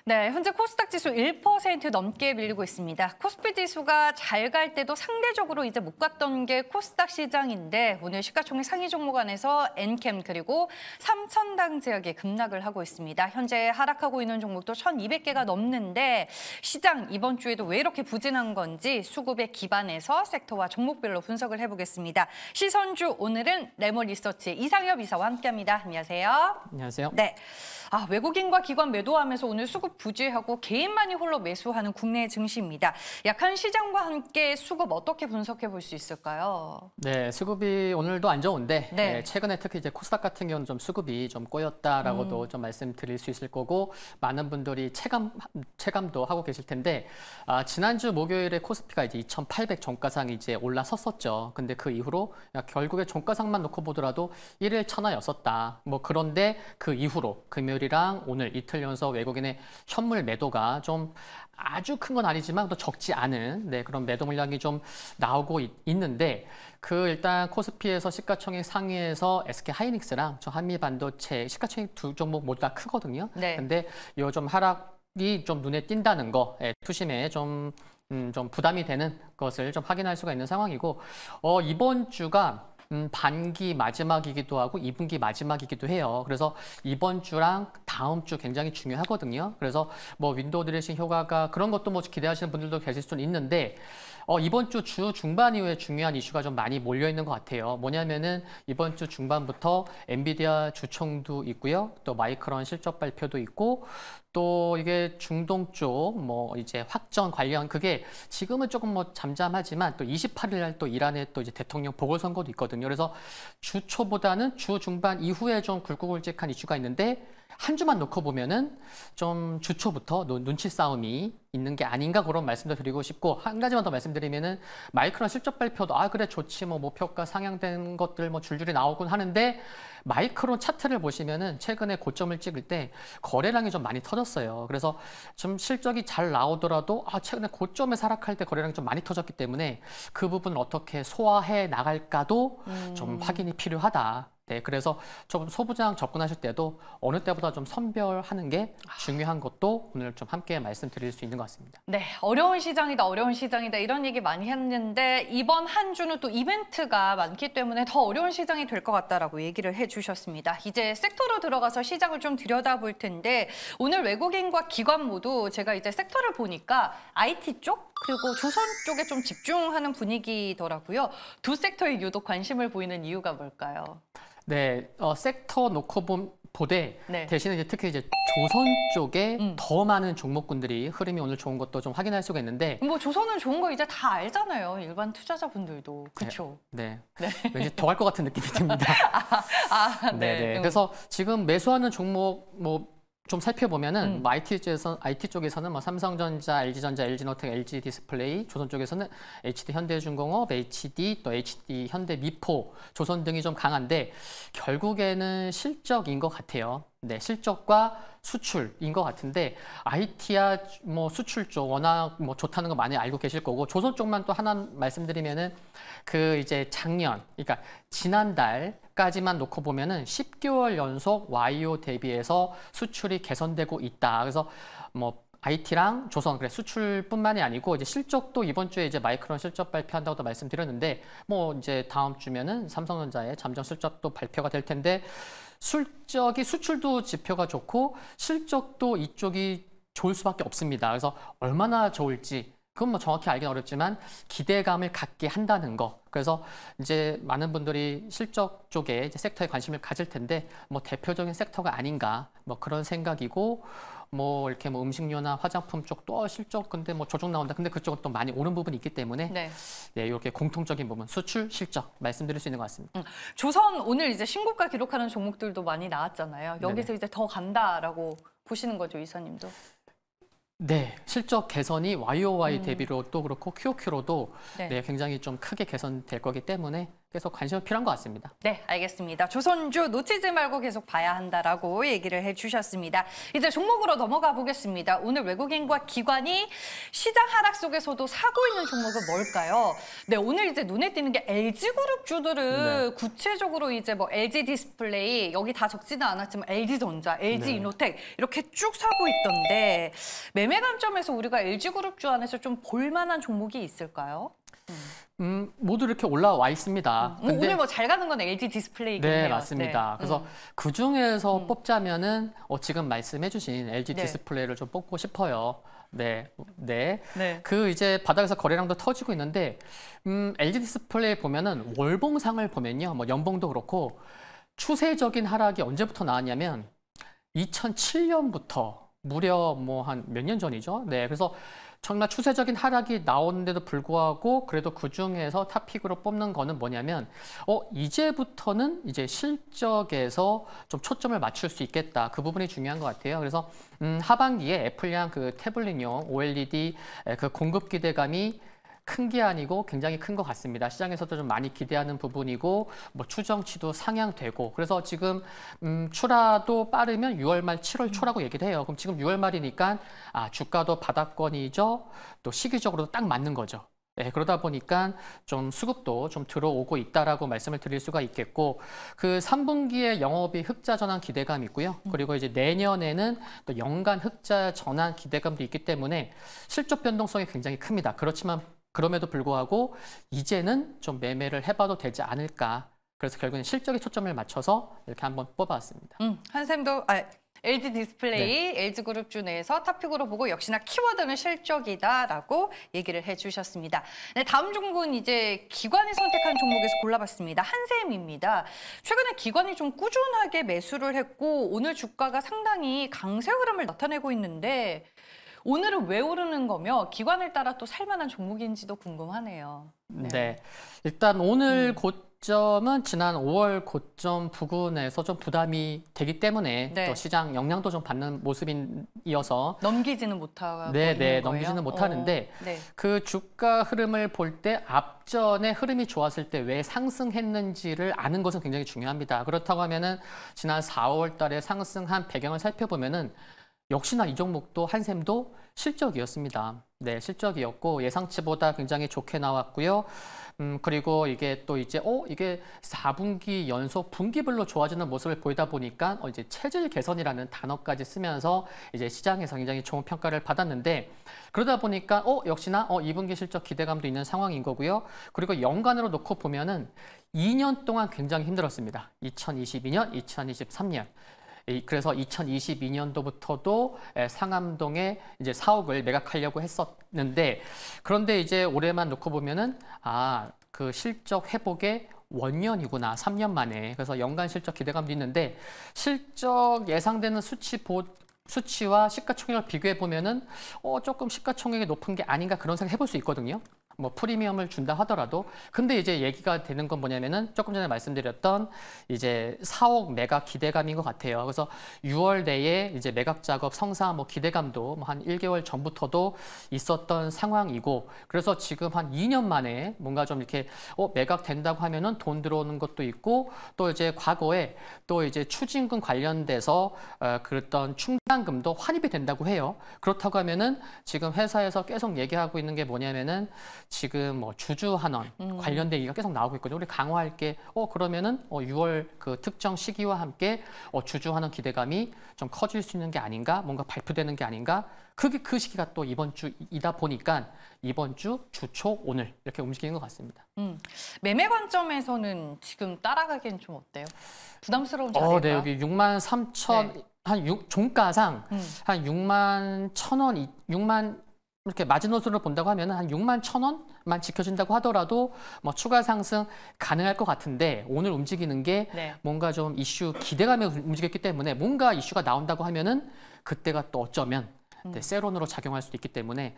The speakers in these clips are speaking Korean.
네, 현재 코스닥 지수 1% 넘게 밀리고 있습니다. 코스피 지수가 잘 갈 때도 상대적으로 이제 못 갔던 게 코스닥 시장인데 오늘 시가총액 상위 종목 안에서 엔캠 그리고 삼천당 제약이 급락을 하고 있습니다. 현재 하락하고 있는 종목도 1,200개가 넘는데 시장 이번 주에도 왜 이렇게 부진한 건지 수급에 기반해서 섹터와 종목별로 분석을 해보겠습니다. 시선주 오늘은 레모리서치 이상엽 이사와 함께합니다. 안녕하세요. 안녕하세요. 네. 외국인과 기관 매도하면서 오늘 수급 부재하고 개인만이 홀로 매수하는 국내 증시입니다. 약한 시장과 함께 수급 어떻게 분석해 볼 수 있을까요? 네, 수급이 오늘도 안 좋은데 네. 최근에 특히 이제 코스닥 같은 경우는 좀 수급이 좀 꼬였다라고도 좀 말씀드릴 수 있을 거고 많은 분들이 체감도 하고 계실 텐데 지난주 목요일에 코스피가 이제 2,800 종가상이 이제 올라섰었죠. 근데 그 이후로 결국에 종가상만 놓고 보더라도 1일 천하였었다. 뭐 그런데 그 이후로 금요일이랑 오늘 이틀 연속 외국인의 현물 매도가 좀 아주 큰 건 아니지만 또 적지 않은 그런 매도 물량이 좀 나오고 있는데 그 일단 코스피에서 시가총액 상위에서 SK 하이닉스랑 저 한미반도체 시가총액 두 종목 모두 다 크거든요. 네. 근데 요 좀 하락이 좀 눈에 띈다는 거, 투심에 좀 부담이 되는 것을 좀 확인할 수가 있는 상황이고 이번 주가 반기 마지막이기도 하고 2분기 마지막이기도 해요. 그래서 이번 주랑 다음 주 굉장히 중요하거든요. 그래서 뭐 윈도우 드레싱 효과가 그런 것도 뭐 기대하시는 분들도 계실 수는 있는데 이번 주 중반 이후에 중요한 이슈가 좀 많이 몰려 있는 것 같아요. 뭐냐면은 이번 주 중반부터 엔비디아 주총도 있고요. 또 마이크론 실적 발표도 있고 또 이게 중동 쪽 뭐 이제 확전 관련 그게 지금은 조금 뭐 잠잠하지만 또 28일 날 또 이란의 또 이제 대통령 보궐선거도 있거든요. 그래서 주 초보다는 주 중반 이후에 좀 굵고굵직한 이슈가 있는데 한 주만 놓고 보면은 좀 주 초부터 눈치 싸움이 있는 게 아닌가 그런 말씀도 드리고 싶고 한 가지만 더 말씀드리면은 마이크론 실적 발표도 그래 좋지 뭐 목표가 상향된 것들 뭐 줄줄이 나오곤 하는데 마이크론 차트를 보시면은 최근에 고점을 찍을 때 거래량이 좀 많이 터졌어요. 그래서 좀 실적이 잘 나오더라도 최근에 고점에 하락할 때 거래량이 좀 많이 터졌기 때문에 그 부분을 어떻게 소화해 나갈까도 좀 확인이 필요하다. 네, 그래서 좀 소부장 접근하실 때도 어느 때보다 좀 선별하는 게 중요한 것도 오늘 좀 함께 말씀드릴 수 있는 것 같습니다. 네, 어려운 시장이다 이런 얘기 많이 했는데 이번 한 주는 또 이벤트가 많기 때문에 더 어려운 시장이 될 것 같다라고 얘기를 해주셨습니다. 이제 섹터로 들어가서 시장을 좀 들여다볼 텐데 오늘 외국인과 기관 모두 제가 이제 섹터를 보니까 IT 쪽 그리고 조선 쪽에 좀 집중하는 분위기더라고요. 두 섹터에 유독 관심을 보이는 이유가 뭘까요? 네, 섹터 놓고 보되 네. 대신에 이제 특히 이제 조선 쪽에 더 많은 종목군들이 흐름이 오늘 좋은 것도 좀 확인할 수가 있는데 뭐 조선은 좋은 거 이제 다 알잖아요. 일반 투자자분들도. 그렇죠? 네. 왠지 더 갈 것 같은 느낌이 듭니다. 네. 그래서 지금 매수하는 종목 좀 살펴보면은 IT 쪽에서는 뭐 삼성전자, LG전자, LG노텍, LG디스플레이, 조선 쪽에서는 HD 현대중공업, HD 또 HD 현대미포, 조선 등이 좀 강한데 결국에는 실적인 것 같아요. 네, 실적과 수출인 것 같은데 IT야 뭐 수출 쪽 워낙 뭐 좋다는 거 많이 알고 계실 거고 조선 쪽만 또 하나 말씀드리면은 그 이제 그러니까 지난달까지만 놓고 보면은 10개월 연속 YO 대비해서 수출이 개선되고 있다. 그래서 뭐 IT랑 조선 수출뿐만이 아니고 이제 실적도 이번 주에 이제 마이크론 실적 발표한다고도 말씀드렸는데 뭐 이제 다음 주면은 삼성전자의 잠정 실적도 발표가 될 텐데 수출도 지표가 좋고 실적도 이쪽이 좋을 수밖에 없습니다. 그래서 얼마나 좋을지 그건 뭐 정확히 알기는 어렵지만 기대감을 갖게 한다는 거. 그래서 이제 많은 분들이 실적 쪽에 이제 섹터에 관심을 가질 텐데 뭐 대표적인 섹터가 아닌가 뭐 그런 생각이고 뭐 이렇게 뭐 음식료나 화장품 쪽도 실적 근데 뭐 조정 나온다. 근데 그쪽은 또 많이 오른 부분이 있기 때문에 네, 이렇게 공통적인 부분 수출 실적 말씀드릴 수 있는 것 같습니다. 조선 오늘 이제 신고가 기록하는 종목들도 많이 나왔잖아요. 여기서 네네. 이제 더 간다라고 보시는 거죠, 이사님도? 네, 실적 개선이 YOY 대비로도 그렇고 QOQ로도 네, 굉장히 좀 크게 개선될 거기 때문에 계속 관심이 필요한 것 같습니다. 네, 알겠습니다. 조선주 놓치지 말고 계속 봐야 한다라고 얘기를 해주셨습니다. 이제 종목으로 넘어가 보겠습니다. 오늘 외국인과 기관이 시장 하락 속에서도 사고 있는 종목은 뭘까요? 네, 오늘 이제 눈에 띄는 게 LG그룹 주들은 구체적으로 이제 뭐 LG 디스플레이 여기 다 적지는 않았지만 LG전자, LG 이노텍 이렇게 쭉 사고 있던데 매매 관점에서 우리가 LG그룹 주 안에서 좀 볼만한 종목이 있을까요? 모두 이렇게 올라와 있습니다. 근데 오늘 뭐 잘 가는 건 LG 디스플레이겠네요. 네, 맞습니다. 그래서 그 중에서 뽑자면은 지금 말씀해주신 LG 네. 디스플레이를 좀 뽑고 싶어요. 네. 네. 그 이제 바닥에서 거래량도 터지고 있는데, LG 디스플레이 보면은 월봉상을 보면요. 뭐 연봉도 그렇고 추세적인 하락이 언제부터 나왔냐면 2007년부터 무려 뭐 한 몇 년 전이죠. 네. 그래서 정말 추세적인 하락이 나오는데도 불구하고 그래도 그 중에서 탑픽으로 뽑는 거는 뭐냐면 이제부터는 이제 실적에서 좀 초점을 맞출 수 있겠다. 그 부분이 중요한 것 같아요. 그래서 하반기에 애플량 그 태블릿용 OLED 그 공급 기대감이 큰 게 아니고 굉장히 큰 것 같습니다. 시장에서도 좀 많이 기대하는 부분이고 뭐 추정치도 상향되고 그래서 지금 출하도 빠르면 6월 말 7월 초라고 얘기를 해요. 그럼 지금 6월 말이니까 주가도 바닥권이죠. 또 시기적으로도 딱 맞는 거죠. 네, 그러다 보니까 좀 수급도 좀 들어오고 있다라고 말씀을 드릴 수가 있겠고 그 3분기에 영업이 흑자 전환 기대감이 있고요. 그리고 이제 내년에는 또 연간 흑자 전환 기대감도 있기 때문에 실적 변동성이 굉장히 큽니다. 그렇지만 그럼에도 불구하고 이제는 좀 매매를 해봐도 되지 않을까. 그래서 결국엔 실적에 초점을 맞춰서 이렇게 한번 뽑아왔습니다. 한샘도 LG 디스플레이, LG그룹주 내에서 탑픽으로 보고 역시나 키워드는 실적이다라고 얘기를 해주셨습니다. 네, 다음 종목은 이제 기관이 선택한 종목에서 골라봤습니다. 한샘입니다. 최근에 기관이 좀 꾸준하게 매수를 했고 오늘 주가가 상당히 강세 흐름을 나타내고 있는데 오늘은 왜 오르는 거며 기관을 따라 또 살만한 종목인지도 궁금하네요. 네, 일단 오늘 고점은 지난 5월 고점 부근에서 좀 부담이 되기 때문에 또 시장 영향도 좀 받는 모습이어서 넘기지는 못하고 네, 있는 거예요? 넘기지는 못하는데 그 주가 흐름을 볼 때 앞전에 흐름이 좋았을 때 왜 상승했는지를 아는 것은 굉장히 중요합니다. 그렇다고 하면은 지난 4월 달에 상승한 배경을 살펴보면은 역시나 이 종목도 한샘도 실적이었습니다. 네, 실적이었고 예상치보다 굉장히 좋게 나왔고요. 그리고 이게 또 이제 이게 4분기 연속 분기별로 좋아지는 모습을 보이다 보니까 이제 체질 개선이라는 단어까지 쓰면서 이제 시장에서 굉장히 좋은 평가를 받았는데 그러다 보니까 역시나 2분기 실적 기대감도 있는 상황인 거고요. 그리고 연간으로 놓고 보면은 2년 동안 굉장히 힘들었습니다. 2022년, 2023년. 그래서 2022년도부터도 상암동에 이제 사옥을 매각하려고 했었는데 그런데 이제 올해만 놓고 보면은 그 실적 회복의 원년이구나 3년 만에 그래서 연간 실적 기대감도 있는데 실적 예상되는 수치와 시가총액을 비교해 보면은 조금 시가총액이 높은 게 아닌가 그런 생각 해볼 수 있거든요. 뭐 프리미엄을 준다 하더라도 근데 이제 얘기가 되는 건 뭐냐면은 조금 전에 말씀드렸던 이제 사옥 매각 기대감인 것 같아요. 그래서 6월 내에 이제 매각 작업 성사 뭐 기대감도 뭐 한 1개월 전부터도 있었던 상황이고 그래서 지금 한 2년 만에 뭔가 좀 이렇게 매각 된다고 하면은 돈 들어오는 것도 있고 또 이제 과거에 또 이제 추징금 관련돼서 그랬던 충당금도 환입이 된다고 해요. 그렇다고 하면은 지금 회사에서 계속 얘기하고 있는 게 뭐냐면은 지금 뭐 주주환원 관련된 얘기가 계속 나오고 있거든요. 우리 강화할게. 그러면은 6월 그 특정 시기와 함께 주주환원 기대감이 좀 커질 수 있는 게 아닌가, 뭔가 발표되는 게 아닌가. 그 시기가 또 이번 주이다 보니까 이번 주 주초 오늘 이렇게 움직이는 것 같습니다. 매매 관점에서는 지금 따라가기엔 좀 어때요? 부담스러운지 아닐까요? 네, 여기 63,000 종가상 한 61,000원, 6만 이렇게 마지노선으로 본다고 하면 한 61,000원만 지켜진다고 하더라도 뭐 추가 상승 가능할 것 같은데 오늘 움직이는 게 뭔가 좀 이슈 기대감에 움직였기 때문에 뭔가 이슈가 나온다고 하면은 그때가 또 어쩌면 세론으로 작용할 수도 있기 때문에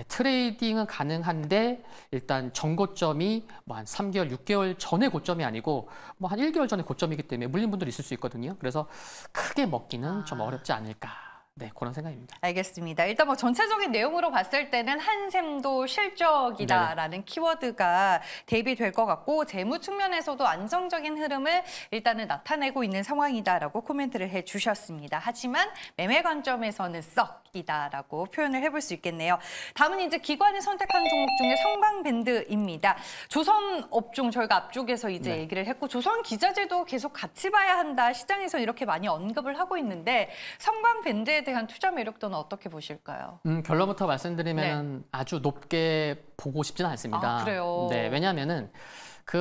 트레이딩은 가능한데 일단 전고점이 뭐 한 3개월, 6개월 전의 고점이 아니고 뭐 한 1개월 전의 고점이기 때문에 물린 분들이 있을 수 있거든요. 그래서 크게 먹기는 좀 어렵지 않을까. 네, 그런 생각입니다. 알겠습니다. 일단 뭐 전체적인 내용으로 봤을 때는 한샘도 실적이다라는 키워드가 대입될 것 같고 재무 측면에서도 안정적인 흐름을 일단은 나타내고 있는 상황이다라고 코멘트를 해주셨습니다. 하지만 매매 관점에서는 썩이다라고 표현을 해볼 수 있겠네요. 다음은 이제 기관이 선택한 종목 중에 성광밴드입니다. 조선 업종 저희가 앞쪽에서 이제 네. 얘기를 했고 조선 기자재도 계속 같이 봐야 한다. 시장에서 이렇게 많이 언급을 하고 있는데 성광밴드에 대한 투자 매력도는 어떻게 보실까요? 결론부터 말씀드리면 아주 높게 보고 싶지는 않습니다. 아, 그래요? 네, 왜냐하면은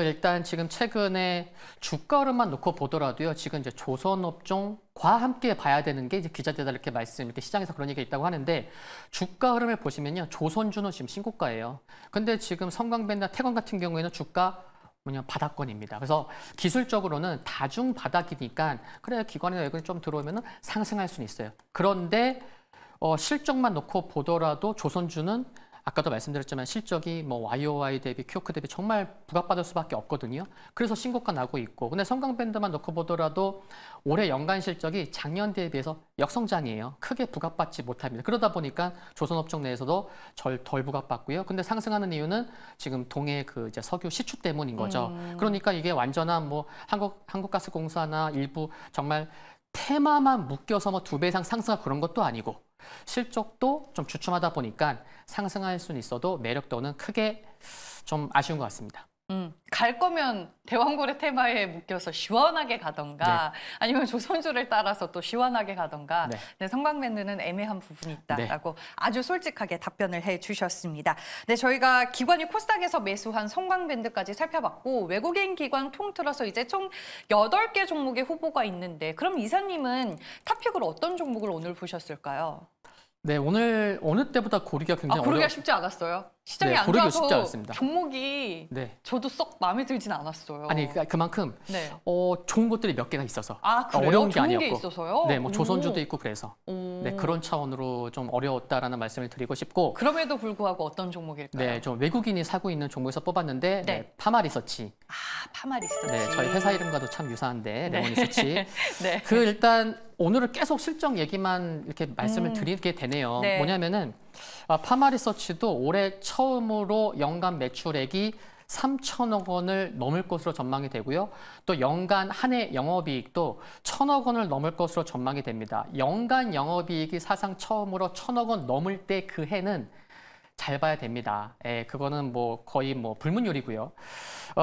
일단 지금 최근에 주가 흐름만 놓고 보더라도요. 지금 이제 조선업종과 함께 봐야 되는 게 이제 기자재다 이렇게 시장에서 그런 얘기가 있다고 하는데 주가 흐름을 보시면요. 조선주는 지금 신고가예요. 근데 지금 성광밴드나 태광 같은 경우에는 주가 바닥권입니다. 그래서 기술적으로는 다중 바닥이니까 그래 기관이나 외국인이 좀 들어오면 상승할 수는 있어요. 그런데 실적만 놓고 보더라도 조선주는 아까도 말씀드렸지만 실적이 뭐 YOY 대비 QOQ 대비 정말 부각받을 수밖에 없거든요. 그래서 신고가 나고 있고 근데 성광밴드만 놓고 보더라도 올해 연간 실적이 작년 대비해서 역성장이에요. 크게 부각받지 못합니다. 그러다 보니까 조선업종 내에서도 덜 부각받고요. 근데 상승하는 이유는 지금 동해 이제 석유 시추 때문인 거죠. 그러니까 이게 완전한 뭐 한국가스공사나 일부 정말 테마만 묶여서 뭐 2배 이상 상승하고 그런 것도 아니고 실적도 좀 주춤하다 보니까 상승할 수는 있어도 매력도는 크게 좀 아쉬운 것 같습니다. 갈 거면 대왕고래 테마에 묶여서 시원하게 가던가 아니면 조선주를 따라서 또 시원하게 가던가 네, 성광밴드는 애매한 부분이 있다라고 아주 솔직하게 답변을 해주셨습니다. 네, 저희가 기관이 코스닥에서 매수한 성광밴드까지 살펴봤고 외국인 기관 통틀어서 이제 총 8개 종목의 후보가 있는데 그럼 이사님은 탑픽으로 어떤 종목을 오늘 보셨을까요? 네, 오늘 어느 때보다 고르기가 굉장히 고르기가 쉽지 않았어요. 시장이 안 고르기가 쉽지 좋아서 않았습니다. 종목이 저도 썩 마음에 들진 않았어요. 아니 그만큼 좋은 것들이 몇 개가 있어서 그래요? 어려운 게 좋은 아니었고 게 있어서요? 네, 뭐 조선주도 있고 그래서 네, 그런 차원으로 좀 어려웠다라는 말씀을 드리고 싶고 그럼에도 불구하고 어떤 종목일까요? 네, 좀 외국인이 사고 있는 종목에서 뽑았는데 파마리서치. 파마리서치. 네, 저희 회사 이름과도 참 유사한데 레몬리서치. 네. 일단 오늘은 계속 실적 얘기만 이렇게 말씀을 드리게 되네요. 네. 뭐냐면은 파마리서치도 올해 처음으로 연간 매출액이 3천억 원을 넘을 것으로 전망이 되고요. 또 연간 한 해 영업이익도 1,000억 원을 넘을 것으로 전망이 됩니다. 연간 영업이익이 사상 처음으로 1,000억 원 넘을 때 그 해는 잘 봐야 됩니다. 그거는 뭐 거의 뭐 불문율이고요.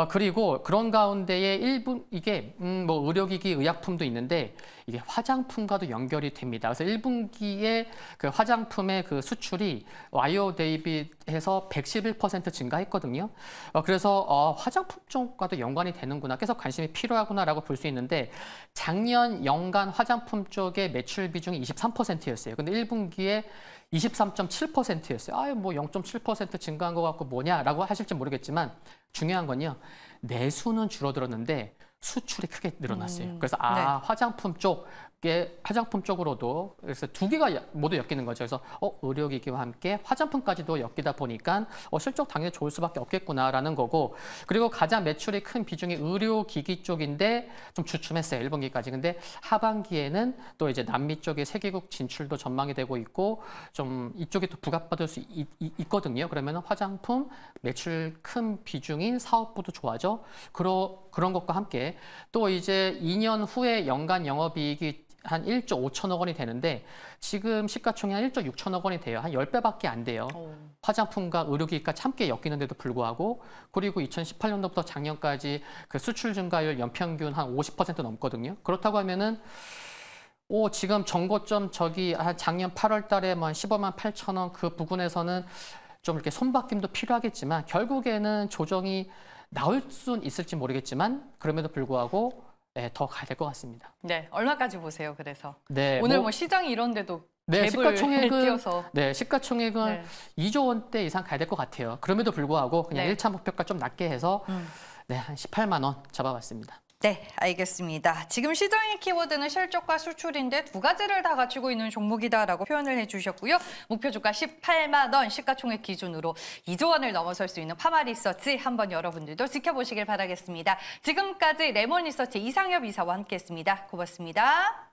그리고 그런 가운데에 이게 뭐 의료기기, 의약품도 있는데 이게 화장품과도 연결이 됩니다. 그래서 1분기에 그 화장품의 그 수출이 YO 대비해서 111% 증가했거든요. 그래서 화장품 쪽과도 연관이 되는구나, 계속 관심이 필요하구나라고 볼 수 있는데 작년 연간 화장품 쪽의 매출 비중이 23%였어요. 근데 1분기에 23.7%였어요. 뭐 0.7% 증가한 것 같고 뭐냐라고 하실지 모르겠지만 중요한 건요. 내수는 줄어들었는데 수출이 크게 늘어났어요. 그래서 화장품 쪽으로도 그래서 두 개가 모두 엮이는 거죠. 그래서 의료기기와 함께 화장품까지도 엮이다 보니까 실적 당연히 좋을 수밖에 없겠구나라는 거고, 그리고 가장 매출이 큰 비중이 의료기기 쪽인데 좀 주춤했어요. 1분기까지. 근데 하반기에는 또 이제 남미 쪽에 세계국 진출도 전망이 되고 있고 좀 이쪽에 또 부각받을 수 있거든요. 그러면 화장품 매출 큰 비중인 사업부도 좋아져. 그런 것과 함께 또 이제 2년 후에 연간 영업이익이 한 1조 5천억 원이 되는데 지금 시가총액 한 1조 6천억 원이 돼요. 한 10배밖에 안 돼요. 화장품과 의료기기까지 함께 엮이는데도 불구하고, 그리고 2018년도부터 작년까지 그 수출 증가율 연평균 한 50% 넘거든요. 그렇다고 하면은 지금 정고점 한 작년 8월 달에 한 15만 8천 원 그 부분에서는 좀 이렇게 손바뀜도 필요하겠지만 결국에는 조정이 나올 수는 있을지 모르겠지만 그럼에도 불구하고 더 가야 될 것 같습니다. 네, 얼마까지 보세요? 그래서 네, 오늘 뭐 시장이 이런데도 시가총액은 띄어서. 시가총액은 2조 원대 이상 가야 될 것 같아요. 그럼에도 불구하고 그냥 1차 목표가 좀 낮게 해서 한 18만 원 잡아봤습니다. 네, 알겠습니다. 지금 시장의 키워드는 실적과 수출인데 두 가지를 다 갖추고 있는 종목이다라고 표현을 해주셨고요. 목표 주가 18만 원, 시가총액 기준으로 2조 원을 넘어설 수 있는 파마리서치 한번 여러분들도 지켜보시길 바라겠습니다. 지금까지 레몬리서치 이상엽 이사와 함께했습니다. 고맙습니다.